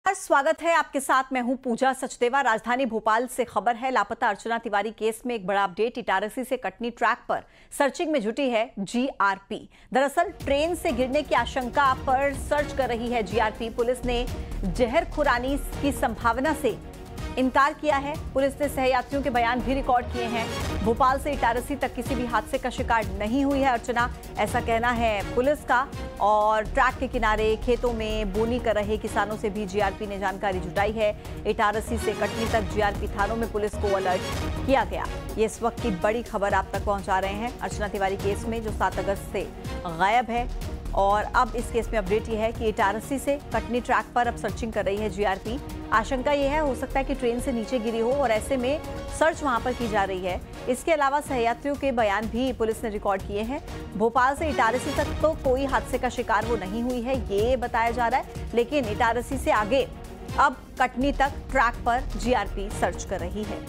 स्वागत है आपके साथ। मैं हूं पूजा सचदेवा। राजधानी भोपाल से खबर है। लापता अर्चना तिवारी केस में एक बड़ा अपडेट। इटारसी से कटनी ट्रैक पर सर्चिंग में जुटी है जीआरपी। दरअसल ट्रेन से गिरने की आशंका पर सर्च कर रही है जीआरपी। पुलिस ने जहर खुरानी की संभावना से इनकार किया है। पुलिस ने सहयात्रियों के बयान भी रिकॉर्ड किए हैं। भोपाल से इटारसी तक किसी भी हादसे का शिकार नहीं हुई है अर्चना, ऐसा कहना है पुलिस का। और ट्रैक के किनारे खेतों में बोनी कर रहे किसानों से भी जीआरपी ने जानकारी जुटाई है। इटारसी से कटनी तक जीआरपी थानों में पुलिस को अलर्ट किया गया। ये इस वक्त की बड़ी खबर आप तक पहुंचा रहे हैं। अर्चना तिवारी केस में जो 7 अगस्त से गायब है, और अब इस केस में अपडेट यह है कि इटारसी से कटनी ट्रैक पर अब सर्चिंग कर रही है जीआरपी। आशंका यह है, हो सकता है कि ट्रेन से नीचे गिरी हो और ऐसे में सर्च वहां पर की जा रही है। इसके अलावा सहयात्रियों के बयान भी पुलिस ने रिकॉर्ड किए हैं। भोपाल से इटारसी तक तो कोई हादसे का शिकार वो नहीं हुई है, ये बताया जा रहा है, लेकिन इटारसी से आगे अब कटनी तक ट्रैक पर जीआरपी सर्च कर रही है।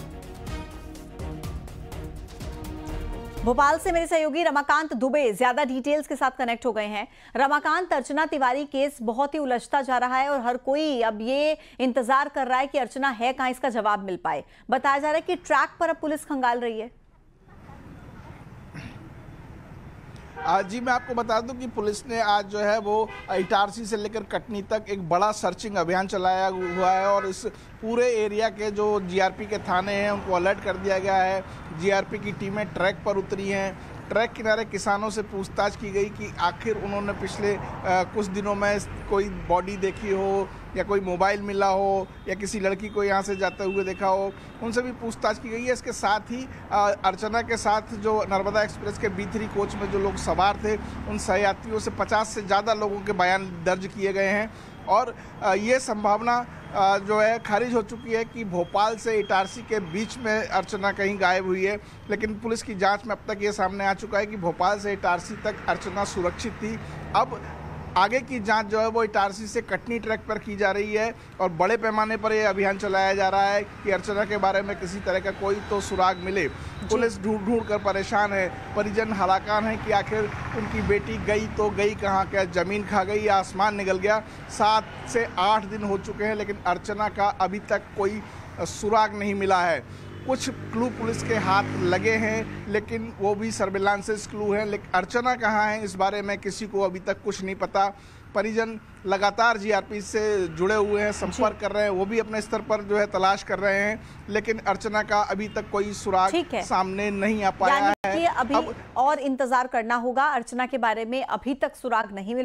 भोपाल से मेरे सहयोगी रमाकांत दुबे ज्यादा डिटेल्स के साथ कनेक्ट हो गए हैं। रमाकांत, अर्चना तिवारी केस बहुत ही उलझता जा रहा है और हर कोई अब ये इंतजार कर रहा है कि अर्चना है कहां, इसका जवाब मिल पाए। बताया जा रहा है कि ट्रैक पर अब पुलिस खंगाल रही है। जी, मैं आपको बता दूं कि पुलिस ने आज जो है वो इटारसी से लेकर कटनी तक एक बड़ा सर्चिंग अभियान चलाया हुआ है और इस पूरे एरिया के जो जीआरपी के थाने हैं उनको अलर्ट कर दिया गया है। जीआरपी की टीमें ट्रैक पर उतरी हैं। ट्रैक किनारे किसानों से पूछताछ की गई कि आखिर उन्होंने पिछले कुछ दिनों में कोई बॉडी देखी हो या कोई मोबाइल मिला हो या किसी लड़की को यहाँ से जाते हुए देखा हो, उनसे भी पूछताछ की गई है। इसके साथ ही अर्चना के साथ जो नर्मदा एक्सप्रेस के B3 कोच में जो लोग सवार थे, उन सहयात्रियों से 50 से ज़्यादा लोगों के बयान दर्ज किए गए हैं और ये संभावना जो है खारिज हो चुकी है कि भोपाल से इटारसी के बीच में अर्चना कहीं गायब हुई है। लेकिन पुलिस की जांच में अब तक ये सामने आ चुका है कि भोपाल से इटारसी तक अर्चना सुरक्षित थी। अब आगे की जांच जो है वो इटारसी से कटनी ट्रैक पर की जा रही है और बड़े पैमाने पर यह अभियान चलाया जा रहा है कि अर्चना के बारे में किसी तरह का कोई तो सुराग मिले। पुलिस ढूंढ कर परेशान है। परिजन हलाकान है कि आखिर उनकी बेटी गई तो गई कहाँ, क्या ज़मीन खा गई या आसमान निकल गया। 7 से 8 दिन हो चुके हैं लेकिन अर्चना का अभी तक कोई सुराग नहीं मिला है। कुछ क्लू पुलिस के हाथ लगे हैं लेकिन वो भी सर्विलांसेस क्लू हैं, लेकिन अर्चना कहाँ है इस बारे में किसी को अभी तक कुछ नहीं पता। परिजन लगातार जीआरपी से जुड़े हुए हैं, संपर्क कर रहे हैं, वो भी अपने स्तर पर जो है तलाश कर रहे हैं, लेकिन अर्चना का अभी तक कोई सुराग सामने नहीं आ पाया है। अभी और इंतजार करना होगा। अर्चना के बारे में अभी तक सुराग नहीं मिल